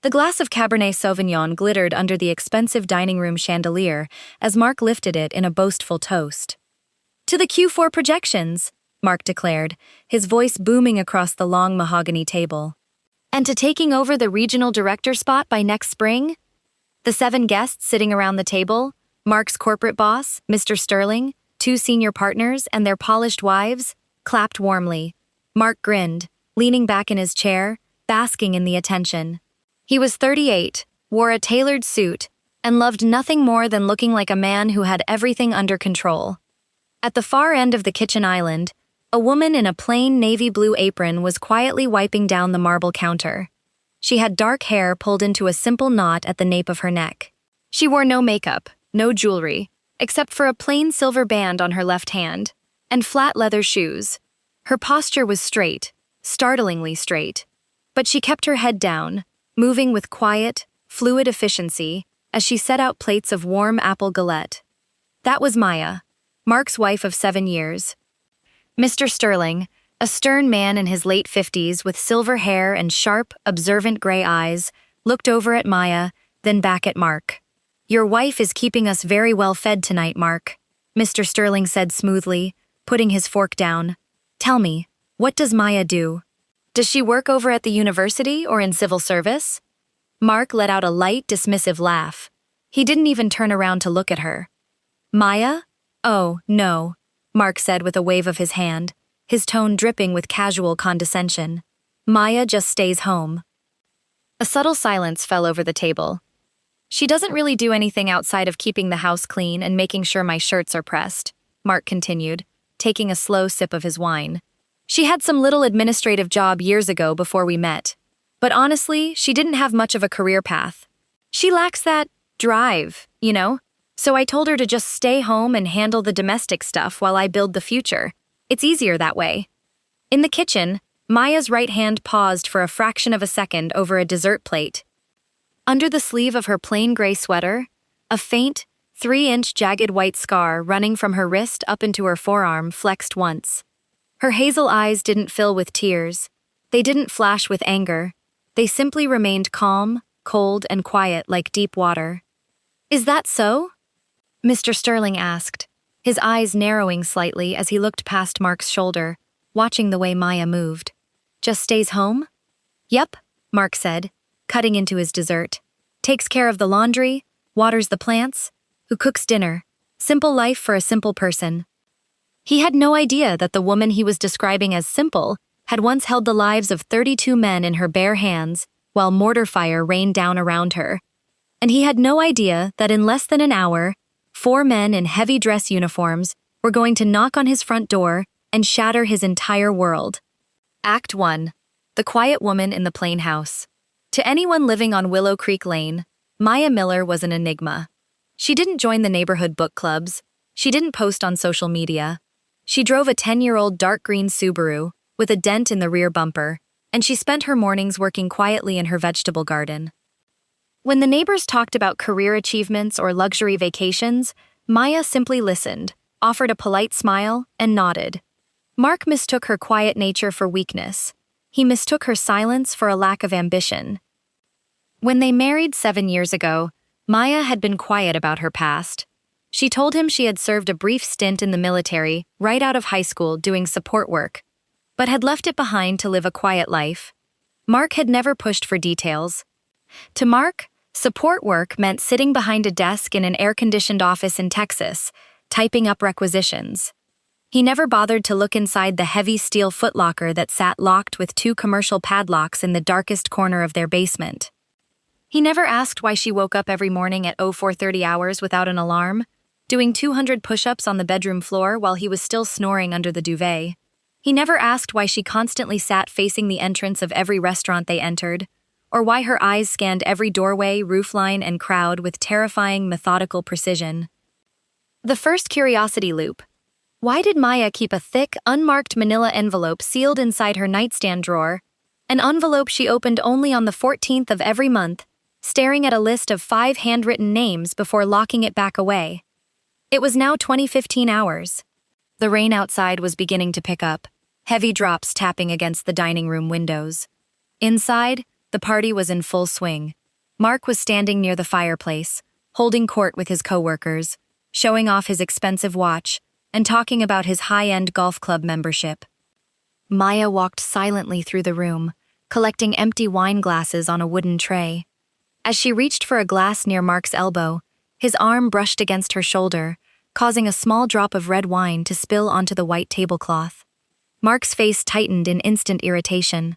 The glass of Cabernet Sauvignon glittered under the expensive dining room chandelier as Mark lifted it in a boastful toast. "To the Q4 projections," Mark declared, his voice booming across the long mahogany table. "And to taking over the regional director spot by next spring?" The 7 guests sitting around the table, Mark's corporate boss, Mr. Sterling, 2 senior partners, and their polished wives, clapped warmly. Mark grinned, leaning back in his chair, basking in the attention. He was 38, wore a tailored suit, and loved nothing more than looking like a man who had everything under control. At the far end of the kitchen island, a woman in a plain navy blue apron was quietly wiping down the marble counter. She had dark hair pulled into a simple knot at the nape of her neck. She wore no makeup, no jewelry, except for a plain silver band on her left hand, and flat leather shoes. Her posture was straight, startlingly straight, but she kept her head down, moving with quiet, fluid efficiency as she set out plates of warm apple galette. That was Maya, Mark's wife of 7 years. Mr. Sterling, a stern man in his late 50s with silver hair and sharp, observant gray eyes, looked over at Maya, then back at Mark. "Your wife is keeping us very well fed tonight, Mark," Mr. Sterling said smoothly, putting his fork down. "Tell me, what does Maya do? Does she work over at the university or in civil service?" Mark let out a light, dismissive laugh. He didn't even turn around to look at her. "Maya? Oh, no," Mark said with a wave of his hand, his tone dripping with casual condescension. "Maya just stays home." A subtle silence fell over the table. "She doesn't really do anything outside of keeping the house clean and making sure my shirts are pressed," Mark continued, taking a slow sip of his wine. "She had some little administrative job years ago before we met. But honestly, she didn't have much of a career path. She lacks that drive, you know? So I told her to just stay home and handle the domestic stuff while I build the future. It's easier that way." In the kitchen, Maya's right hand paused for a fraction of a second over a dessert plate. Under the sleeve of her plain gray sweater, a faint, 3-inch jagged white scar running from her wrist up into her forearm flexed once. Her hazel eyes didn't fill with tears. They didn't flash with anger. They simply remained calm, cold, and quiet like deep water. "Is that so?" Mr. Sterling asked, his eyes narrowing slightly as he looked past Mark's shoulder, watching the way Maya moved. "Just stays home?" "Yep," Mark said, cutting into his dessert. "Takes care of the laundry, waters the plants, who cooks dinner. Simple life for a simple person." He had no idea that the woman he was describing as simple had once held the lives of 32 men in her bare hands while mortar fire rained down around her. And he had no idea that in less than an hour, 4 men in heavy dress uniforms were going to knock on his front door and shatter his entire world. Act 1. The Quiet Woman in the Plain House. To anyone living on Willow Creek Lane, Maya Miller was an enigma. She didn't join the neighborhood book clubs. She didn't post on social media. She drove a 10-year-old dark green Subaru with a dent in the rear bumper, and she spent her mornings working quietly in her vegetable garden. When the neighbors talked about career achievements or luxury vacations, Maya simply listened, offered a polite smile, and nodded. Mark mistook her quiet nature for weakness. He mistook her silence for a lack of ambition. When they married 7 years ago, Maya had been quiet about her past. She told him she had served a brief stint in the military right out of high school doing support work, but had left it behind to live a quiet life. Mark had never pushed for details. To Mark, support work meant sitting behind a desk in an air-conditioned office in Texas, typing up requisitions. He never bothered to look inside the heavy steel footlocker that sat locked with 2 commercial padlocks in the darkest corner of their basement. He never asked why she woke up every morning at 0430 hours without an alarm, doing 200 push-ups on the bedroom floor while he was still snoring under the duvet. He never asked why she constantly sat facing the entrance of every restaurant they entered, or why her eyes scanned every doorway, roofline, and crowd with terrifying, methodical precision. The first curiosity loop. Why did Maya keep a thick, unmarked manila envelope sealed inside her nightstand drawer, an envelope she opened only on the 14th of every month, staring at a list of 5 handwritten names before locking it back away? It was now 2015 hours. The rain outside was beginning to pick up, heavy drops tapping against the dining room windows. Inside, The party was in full swing. Mark was standing near the fireplace, holding court with his coworkers, showing off his expensive watch, and talking about his high-end golf club membership. Maya walked silently through the room, collecting empty wine glasses on a wooden tray. As she reached for a glass near Mark's elbow, his arm brushed against her shoulder, causing a small drop of red wine to spill onto the white tablecloth. Mark's face tightened in instant irritation.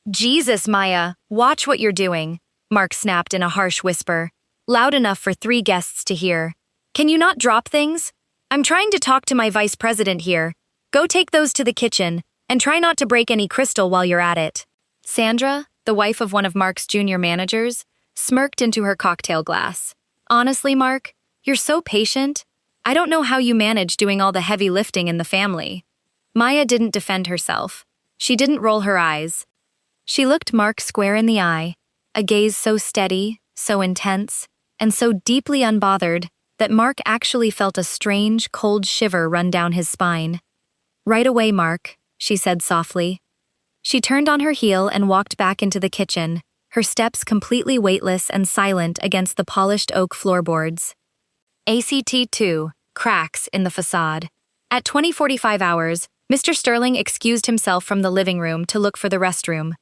"Jesus, Maya, watch what you're doing," Mark snapped in a harsh whisper, loud enough for 3 guests to hear. "Can you not drop things? I'm trying to talk to my vice president here. Go take those to the kitchen, and try not to break any crystal while you're at it." Sandra, the wife of one of Mark's junior managers, smirked into her cocktail glass. "Honestly, Mark, you're so patient. I don't know how you manage doing all the heavy lifting in the family." Maya didn't defend herself. She didn't roll her eyes. She looked Mark square in the eye, a gaze so steady, so intense, and so deeply unbothered that Mark actually felt a strange, cold shiver run down his spine. "Right away, Mark," she said softly. She turned on her heel and walked back into the kitchen, her steps completely weightless and silent against the polished oak floorboards. ACT 2, cracks in the facade. At 20:45 hours, Mr. Sterling excused himself from the living room to look for the restroom.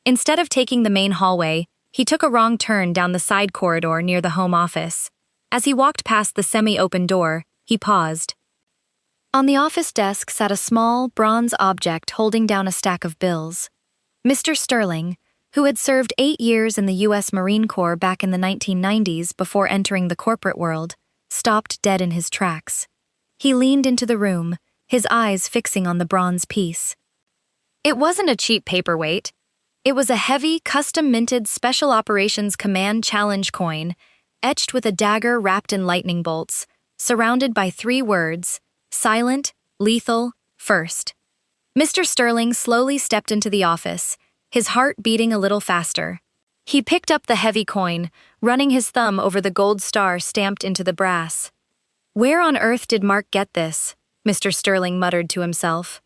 Instead of taking the main hallway, he took a wrong turn down the side corridor near the home office. As he walked past the semi-open door, he paused. On the office desk sat a small, bronze object holding down a stack of bills. Mr. Sterling, who had served 8 years in the U.S. Marine Corps back in the 1990s before entering the corporate world, stopped dead in his tracks. He leaned into the room, his eyes fixing on the bronze piece. It wasn't a cheap paperweight. It was a heavy, custom-minted Special Operations Command Challenge coin, etched with a dagger wrapped in lightning bolts, surrounded by 3 words: silent, lethal, first. Mr. Sterling slowly stepped into the office, his heart beating a little faster. He picked up the heavy coin, running his thumb over the gold star stamped into the brass. "Where on earth did Mark get this?" Mr. Sterling muttered to himself.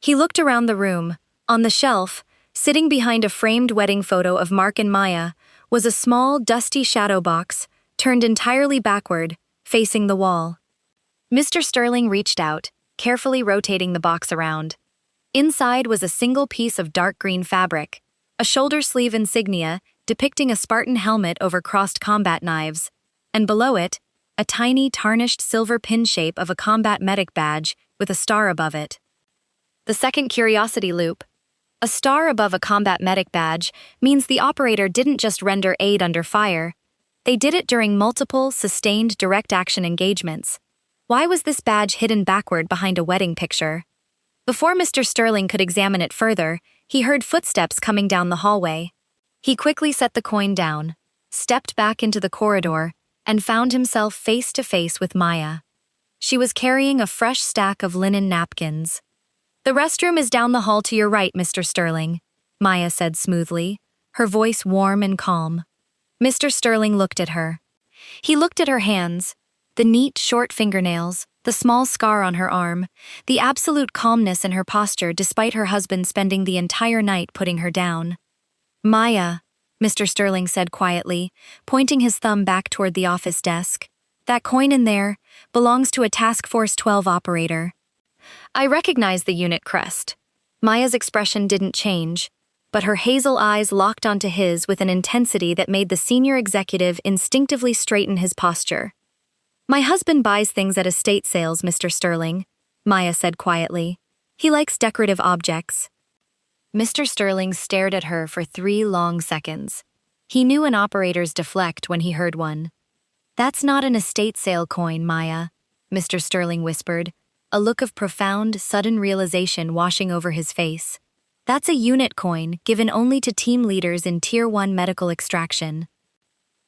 He looked around the room. On the shelf, sitting behind a framed wedding photo of Mark and Maya, was a small, dusty shadow box, turned entirely backward, facing the wall. Mr. Sterling reached out, carefully rotating the box around. Inside was a single piece of dark green fabric, a shoulder sleeve insignia depicting a Spartan helmet over crossed combat knives, and below it, a tiny tarnished silver pin shape of a combat medic badge with a star above it. The second curiosity loop. A star above a combat medic badge means the operator didn't just render aid under fire. They did it during multiple, sustained direct action engagements. Why was this badge hidden backward behind a wedding picture? Before Mr. Sterling could examine it further, he heard footsteps coming down the hallway. He quickly set the coin down, stepped back into the corridor, and found himself face to face with Maya. She was carrying a fresh stack of linen napkins. "The restroom is down the hall to your right, Mr. Sterling," Maya said smoothly, her voice warm and calm. Mr. Sterling looked at her. He looked at her hands, the neat, short fingernails, the small scar on her arm, the absolute calmness in her posture despite her husband spending the entire night putting her down. "Maya," Mr. Sterling said quietly, pointing his thumb back toward the office desk. "That coin in there belongs to a Task Force 12 operator." "I recognize the unit crest." Maya's expression didn't change, but her hazel eyes locked onto his with an intensity that made the senior executive instinctively straighten his posture. "My husband buys things at estate sales, Mr. Sterling," Maya said quietly. "He likes decorative objects." Mr. Sterling stared at her for 3 long seconds. He knew an operator's deflect when he heard one. "That's not an estate sale coin, Maya," Mr. Sterling whispered, a look of profound, sudden realization washing over his face. "That's a unit coin given only to team leaders in Tier 1 medical extraction."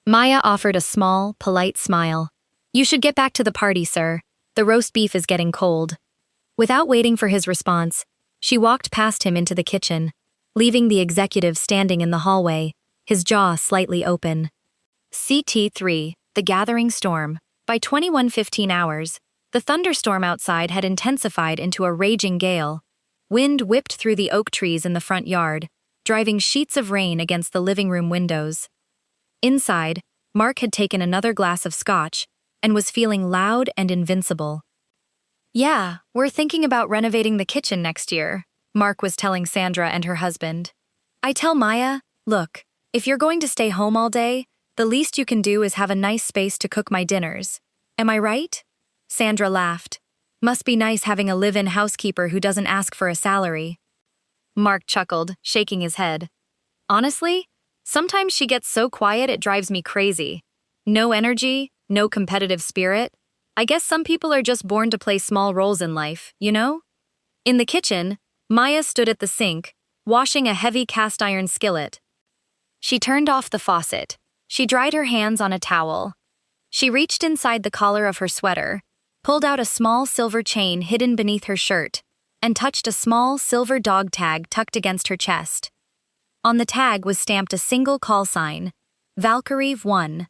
Maya offered a small, polite smile. "You should get back to the party, sir. The roast beef is getting cold." Without waiting for his response, she walked past him into the kitchen, leaving the executive standing in the hallway, his jaw slightly open. CT3, The Gathering Storm. By 21:15 hours, the thunderstorm outside had intensified into a raging gale. Wind whipped through the oak trees in the front yard, driving sheets of rain against the living room windows. Inside, Mark had taken another glass of scotch and was feeling loud and invincible. "Yeah, we're thinking about renovating the kitchen next year," Mark was telling Sandra and her husband. "I tell Maya, look, if you're going to stay home all day, the least you can do is have a nice space to cook my dinners. Am I right?" Sandra laughed. "Must be nice having a live-in housekeeper who doesn't ask for a salary." Mark chuckled, shaking his head. "Honestly, sometimes she gets so quiet it drives me crazy. No energy, no competitive spirit. I guess some people are just born to play small roles in life, you know?" In the kitchen, Maya stood at the sink, washing a heavy cast-iron skillet. She turned off the faucet. She dried her hands on a towel. She reached inside the collar of her sweater, pulled out a small silver chain hidden beneath her shirt, and touched a small silver dog tag tucked against her chest. On the tag was stamped a single call sign, Valkyrie 1.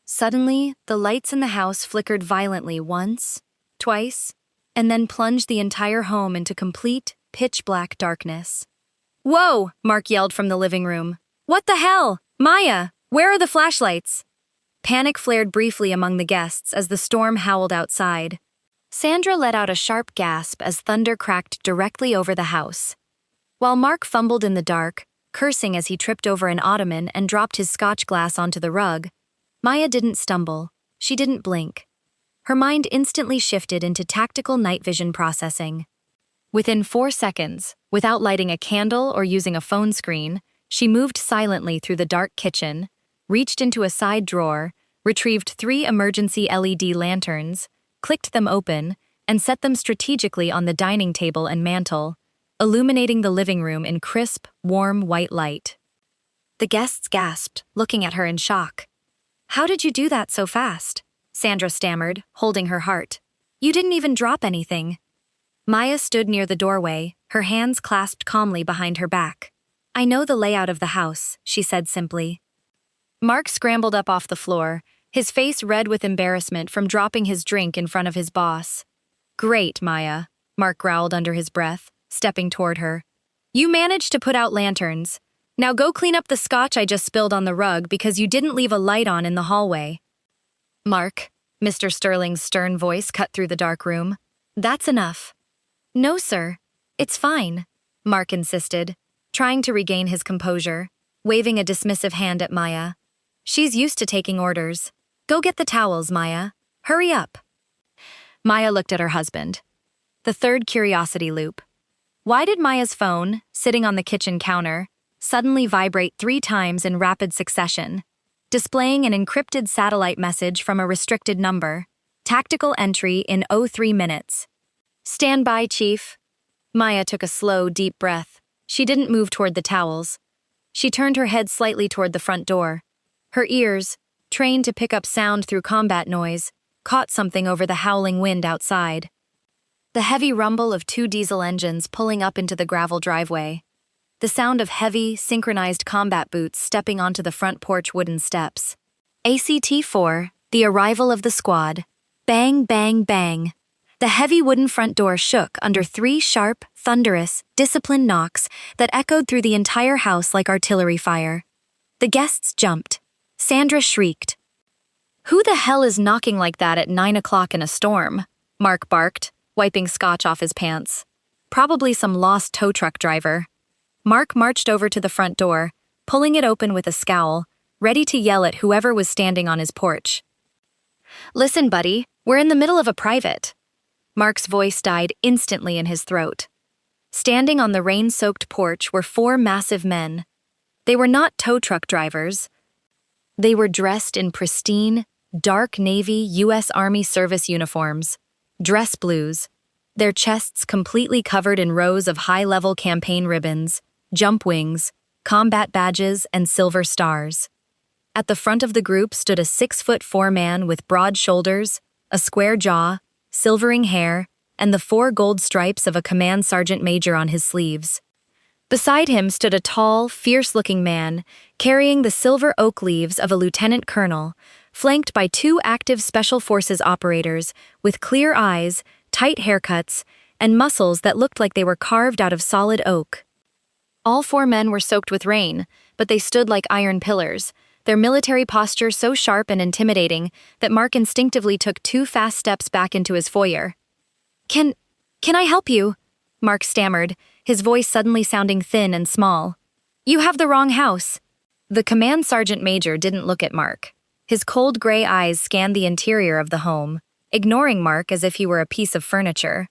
Suddenly, the lights in the house flickered violently once, twice, and then plunged the entire home into complete, pitch-black darkness. "Whoa!" Mark yelled from the living room. "What the hell? Maya, where are the flashlights?" Panic flared briefly among the guests as the storm howled outside. Sandra let out a sharp gasp as thunder cracked directly over the house. While Mark fumbled in the dark, cursing as he tripped over an ottoman and dropped his scotch glass onto the rug, Maya didn't stumble. She didn't blink. Her mind instantly shifted into tactical night vision processing. Within 4 seconds, without lighting a candle or using a phone screen, she moved silently through the dark kitchen, reached into a side drawer, retrieved 3 emergency LED lanterns, clicked them open, and set them strategically on the dining table and mantel, illuminating the living room in crisp, warm white light. The guests gasped, looking at her in shock. "How did you do that so fast?" Sandra stammered, holding her heart. "You didn't even drop anything." Maya stood near the doorway, her hands clasped calmly behind her back. "I know the layout of the house," she said simply. Mark scrambled up off the floor, his face red with embarrassment from dropping his drink in front of his boss. "Great, Maya," Mark growled under his breath, stepping toward her. "You managed to put out lanterns. Now go clean up the scotch I just spilled on the rug because you didn't leave a light on in the hallway." "Mark," Mr. Sterling's stern voice cut through the dark room. "That's enough." "No, sir. It's fine," Mark insisted, trying to regain his composure, waving a dismissive hand at Maya. "She's used to taking orders. Go get the towels, Maya. Hurry up." Maya looked at her husband. The third curiosity loop. Why did Maya's phone, sitting on the kitchen counter, suddenly vibrate 3 times in rapid succession, displaying an encrypted satellite message from a restricted number? Tactical entry in 03 minutes. "Stand by, Chief." Maya took a slow, deep breath. She didn't move toward the towels. She turned her head slightly toward the front door. Her ears, trained to pick up sound through combat noise, caught something over the howling wind outside. The heavy rumble of 2 diesel engines pulling up into the gravel driveway. The sound of heavy, synchronized combat boots stepping onto the front porch wooden steps. ACT-4, the arrival of the squad. Bang, bang, bang. The heavy wooden front door shook under 3 sharp, thunderous, disciplined knocks that echoed through the entire house like artillery fire. The guests jumped. Sandra shrieked. "Who the hell is knocking like that at 9 o'clock in a storm?" Mark barked, wiping scotch off his pants. "Probably some lost tow truck driver." Mark marched over to the front door, pulling it open with a scowl, ready to yell at whoever was standing on his porch. "Listen, buddy, we're in the middle of a private." Mark's voice died instantly in his throat. Standing on the rain-soaked porch were 4 massive men. They were not tow truck drivers. They were dressed in pristine, dark navy U.S. Army service uniforms, dress blues, their chests completely covered in rows of high-level campaign ribbons, jump wings, combat badges, and silver stars. At the front of the group stood a 6'4" man with broad shoulders, a square jaw, silvering hair, and the 4 gold stripes of a command sergeant major on his sleeves. Beside him stood a tall, fierce-looking man, carrying the silver oak leaves of a lieutenant colonel, flanked by 2 active Special Forces operators with clear eyes, tight haircuts, and muscles that looked like they were carved out of solid oak. All 4 men were soaked with rain, but they stood like iron pillars, their military posture so sharp and intimidating that Mark instinctively took 2 fast steps back into his foyer. Can I help you?" Mark stammered, his voice suddenly sounding thin and small. "You have the wrong house." The command sergeant major didn't look at Mark. His cold gray eyes scanned the interior of the home, ignoring Mark as if he were a piece of furniture.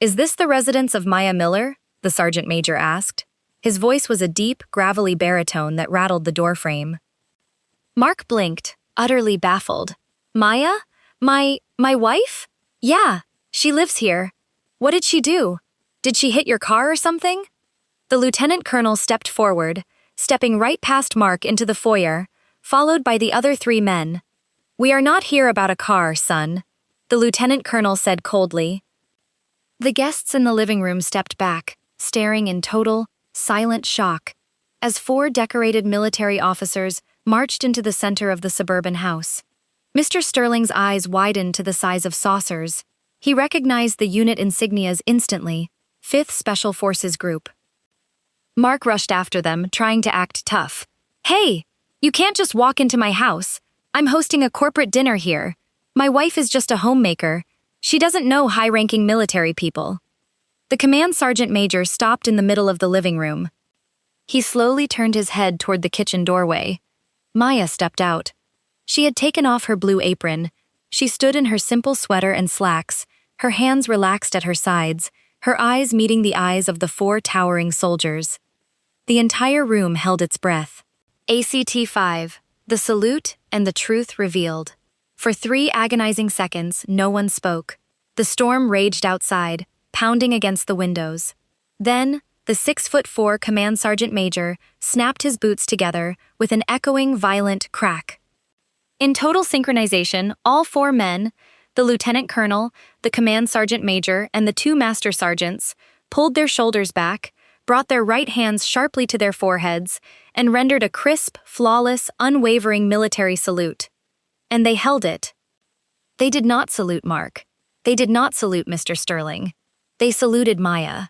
"Is this the residence of Maya Miller?" the sergeant major asked. His voice was a deep, gravelly baritone that rattled the doorframe. Mark blinked, utterly baffled. "Maya? My wife? Yeah, she lives here. What did she do? Did she hit your car or something?" The lieutenant colonel stepped forward, stepping right past Mark into the foyer, followed by the other 3 men. "We are not here about a car, son," the lieutenant colonel said coldly. The guests in the living room stepped back, staring in total, silent shock, as 4 decorated military officers marched into the center of the suburban house. Mr. Sterling's eyes widened to the size of saucers. He recognized the unit insignias instantly, 5th Special Forces Group. Mark rushed after them, trying to act tough. "Hey, you can't just walk into my house. I'm hosting a corporate dinner here. My wife is just a homemaker. She doesn't know high-ranking military people." The command sergeant major stopped in the middle of the living room. He slowly turned his head toward the kitchen doorway. Maya stepped out. She had taken off her blue apron. She stood in her simple sweater and slacks, her hands relaxed at her sides, her eyes meeting the eyes of the 4 towering soldiers. The entire room held its breath. ACT 5, the salute and the truth revealed. For 3 agonizing seconds, no one spoke. The storm raged outside, pounding against the windows. Then, the 6'4" command sergeant major snapped his boots together with an echoing, violent crack. In total synchronization, all 4 men, the lieutenant colonel, the command sergeant major, and the 2 master sergeants, pulled their shoulders back, brought their right hands sharply to their foreheads, and rendered a crisp, flawless, unwavering military salute. And they held it. They did not salute Mark. They did not salute Mr. Sterling. They saluted Maya.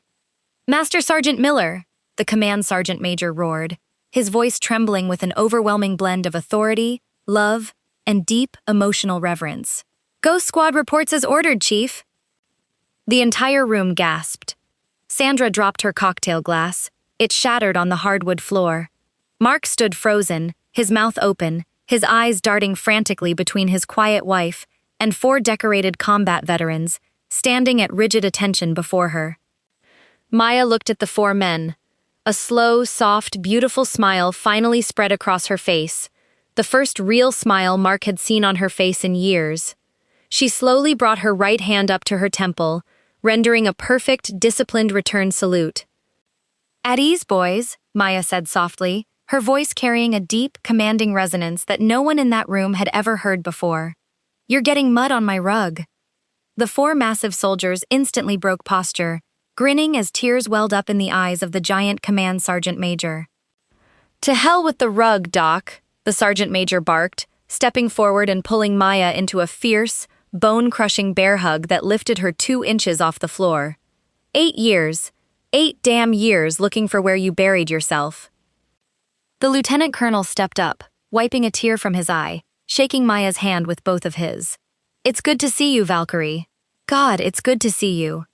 "Master Sergeant Miller," the command sergeant major roared, his voice trembling with an overwhelming blend of authority, love, and deep, emotional reverence. "Ghost Squad reports as ordered, Chief." The entire room gasped. Sandra dropped her cocktail glass. It shattered on the hardwood floor. Mark stood frozen, his mouth open, his eyes darting frantically between his quiet wife and 4 decorated combat veterans, standing at rigid attention before her. Maya looked at the 4 men. A slow, soft, beautiful smile finally spread across her face, the first real smile Mark had seen on her face in years. She slowly brought her right hand up to her temple, rendering a perfect, disciplined return salute. "At ease, boys," Maya said softly, her voice carrying a deep, commanding resonance that no one in that room had ever heard before. "You're getting mud on my rug." The 4 massive soldiers instantly broke posture, grinning as tears welled up in the eyes of the giant command sergeant major. "To hell with the rug, Doc," the sergeant major barked, stepping forward and pulling Maya into a fierce, bone-crushing bear hug that lifted her 2 inches off the floor. 8 years. 8 damn years looking for where you buried yourself. The lieutenant colonel stepped up, wiping a tear from his eye, shaking Maya's hand with both of his. "It's good to see you, Valkyrie. God, it's good to see you."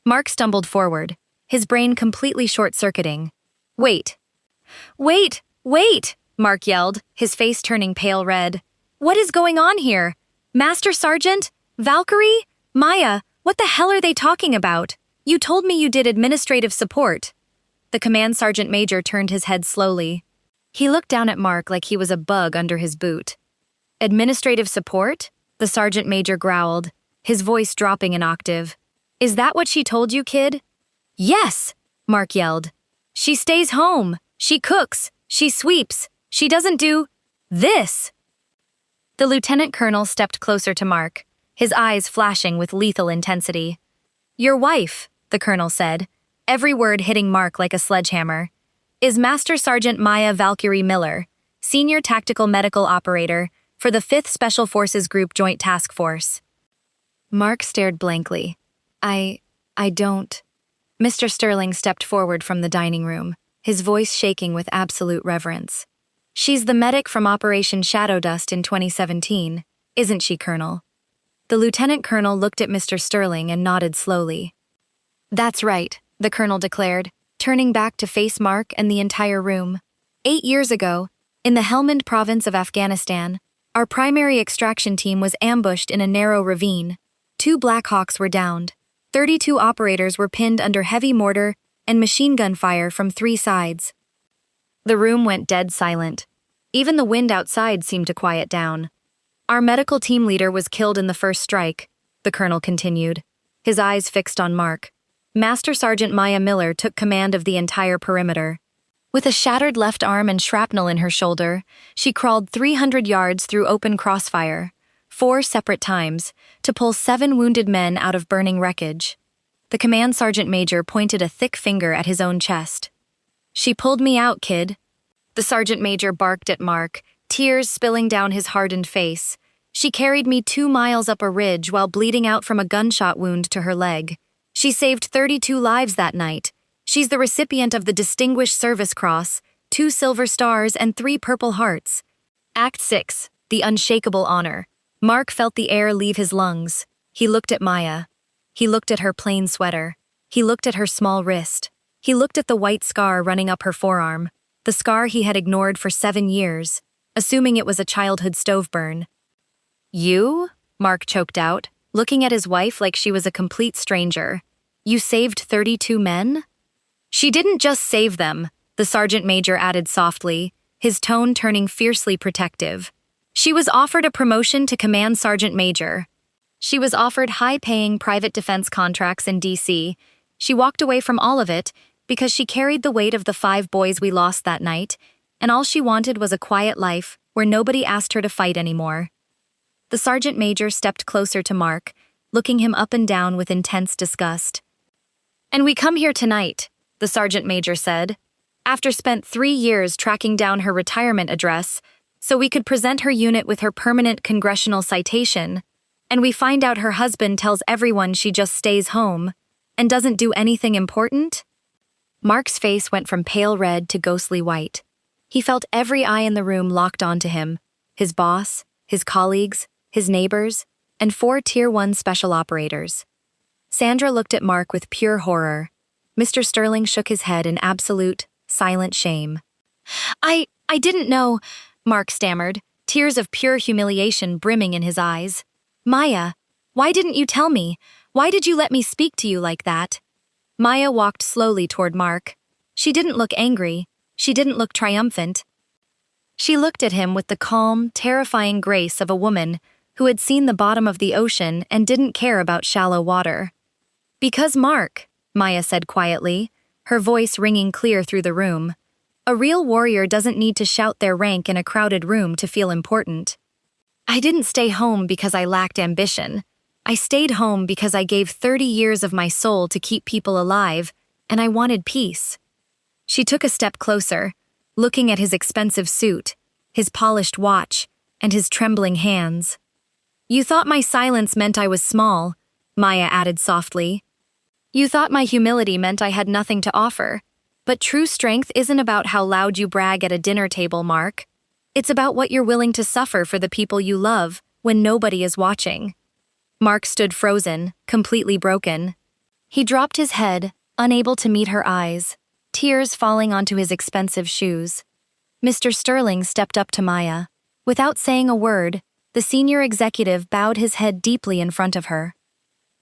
Mark stumbled forward, his brain completely short-circuiting. "Wait. Wait! Wait!" Mark yelled, his face turning pale red. "What is going on here? Master Sergeant? Valkyrie? Maya, what the hell are they talking about? You told me you did administrative support." The command sergeant major turned his head slowly. He looked down at Mark like he was a bug under his boot. "Administrative support?" the sergeant major growled, his voice dropping an octave. "Is that what she told you, kid?" "Yes," Mark yelled. "She stays home. She cooks. She sweeps. She doesn't do this." The lieutenant colonel stepped closer to Mark, his eyes flashing with lethal intensity. "Your wife," the colonel said, every word hitting Mark like a sledgehammer, "is Master Sergeant Maya Valkyrie Miller, Senior Tactical Medical Operator for the 5th Special Forces Group Joint Task Force." Mark stared blankly. I don't." Mr. Sterling stepped forward from the dining room, his voice shaking with absolute reverence. "She's the medic from Operation Shadow Dust in 2017, isn't she, Colonel?" The lieutenant colonel looked at Mr. Sterling and nodded slowly. "That's right," the colonel declared, turning back to face Mark and the entire room. 8 years ago, in the Helmand Province of Afghanistan, our primary extraction team was ambushed in a narrow ravine. 2 Black Hawks were downed. 32 operators were pinned under heavy mortar and machine gun fire from 3 sides. The room went dead silent. Even the wind outside seemed to quiet down. "Our medical team leader was killed in the first strike," the colonel continued, his eyes fixed on Mark. "Master Sergeant Maya Miller took command of the entire perimeter. With a shattered left arm and shrapnel in her shoulder, she crawled 300 yards through open crossfire, 4 separate times, to pull 7 wounded men out of burning wreckage." The command sergeant major pointed a thick finger at his own chest. "She pulled me out, kid." The sergeant major barked at Mark, tears spilling down his hardened face. "She carried me 2 miles up a ridge while bleeding out from a gunshot wound to her leg. She saved 32 lives that night. She's the recipient of the Distinguished Service Cross, 2 Silver Stars, and 3 Purple Hearts." Act 6, The Unshakable Honor. Mark felt the air leave his lungs. He looked at Maya. He looked at her plain sweater. He looked at her small wrist. He looked at the white scar running up her forearm, the scar he had ignored for 7 years, assuming it was a childhood stove burn. "You?" Mark choked out, looking at his wife like she was a complete stranger. "You saved 32 men?" "She didn't just save them," the sergeant major added softly, his tone turning fiercely protective. "She was offered a promotion to command sergeant major. She was offered high-paying private defense contracts in D.C. She walked away from all of it because she carried the weight of the 5 boys we lost that night, and all she wanted was a quiet life where nobody asked her to fight anymore." The sergeant major stepped closer to Mark, looking him up and down with intense disgust. "And we come here tonight," the sergeant major said, "after spent 3 years tracking down her retirement address so we could present her unit with her permanent congressional citation, and we find out her husband tells everyone she just stays home and doesn't do anything important?" Mark's face went from pale red to ghostly white. He felt every eye in the room locked onto him, his boss, his colleagues, his neighbors, and 4 Tier 1 special operators. Sandra looked at Mark with pure horror. Mr. Sterling shook his head in absolute, silent shame. I didn't know," Mark stammered, tears of pure humiliation brimming in his eyes. "Maya, why didn't you tell me? Why did you let me speak to you like that?" Maya walked slowly toward Mark. She didn't look angry. She didn't look triumphant. She looked at him with the calm, terrifying grace of a woman who had seen the bottom of the ocean and didn't care about shallow water. "Because Mark," Maya said quietly, her voice ringing clear through the room, "a real warrior doesn't need to shout their rank in a crowded room to feel important. I didn't stay home because I lacked ambition. I stayed home because I gave 30 years of my soul to keep people alive, and I wanted peace." She took a step closer, looking at his expensive suit, his polished watch, and his trembling hands. "You thought my silence meant I was small," Maya added softly. "You thought my humility meant I had nothing to offer. But true strength isn't about how loud you brag at a dinner table, Mark. It's about what you're willing to suffer for the people you love when nobody is watching." Mark stood frozen, completely broken. He dropped his head, unable to meet her eyes, tears falling onto his expensive shoes. Mr. Sterling stepped up to Maya. Without saying a word, the senior executive bowed his head deeply in front of her.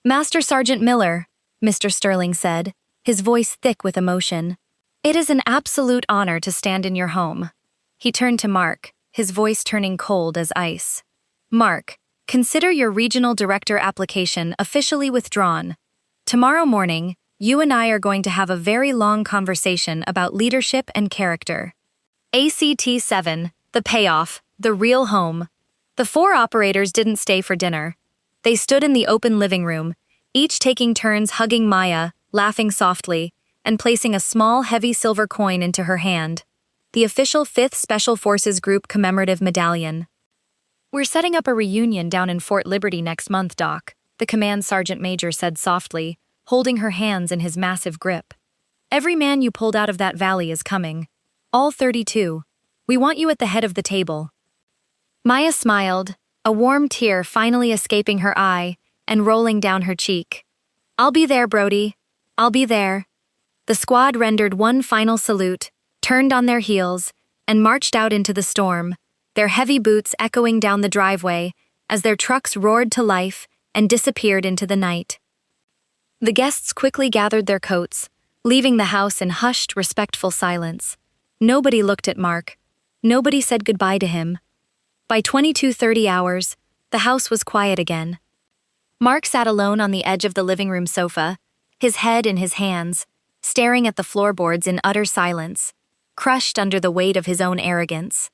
"Master Sergeant Miller," Mr. Sterling said, his voice thick with emotion, "it is an absolute honor to stand in your home." He turned to Mark, his voice turning cold as ice. "Mark, consider your regional director application officially withdrawn. Tomorrow morning, you and I are going to have a very long conversation about leadership and character." ACT 7, The Payoff, The Real Home. The 4 operators didn't stay for dinner. They stood in the open living room, each taking turns hugging Maya, laughing softly, and placing a small, heavy silver coin into her hand. The official 5th Special Forces Group commemorative medallion. "We're setting up a reunion down in Fort Liberty next month, Doc," the command sergeant major said softly, holding her hands in his massive grip. Every man you pulled out of that valley is coming. All 32. We want you at the head of the table." Maya smiled, a warm tear finally escaping her eye and rolling down her cheek. "I'll be there, Brody. I'll be there." The squad rendered one final salute, turned on their heels, and marched out into the storm, their heavy boots echoing down the driveway as their trucks roared to life and disappeared into the night. The guests quickly gathered their coats, leaving the house in hushed, respectful silence. Nobody looked at Mark. Nobody said goodbye to him. By 22:30 hours, the house was quiet again. Mark sat alone on the edge of the living room sofa, his head in his hands, staring at the floorboards in utter silence, crushed under the weight of his own arrogance.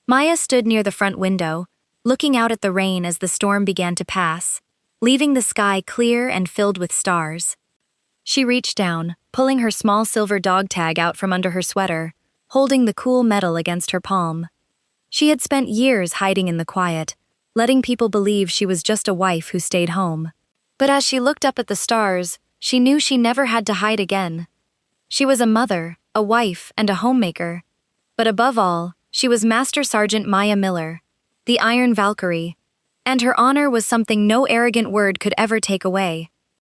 Maya stood near the front window, looking out at the rain as the storm began to pass, leaving the sky clear and filled with stars. She reached down, pulling her small silver dog tag out from under her sweater, holding the cool metal against her palm. She had spent years hiding in the quiet, letting people believe she was just a wife who stayed home. But as she looked up at the stars, she knew she never had to hide again. She was a mother, a wife, and a homemaker. But above all, she was Master Sergeant Maya Miller, the Iron Valkyrie, and her honor was something no arrogant word could ever take away.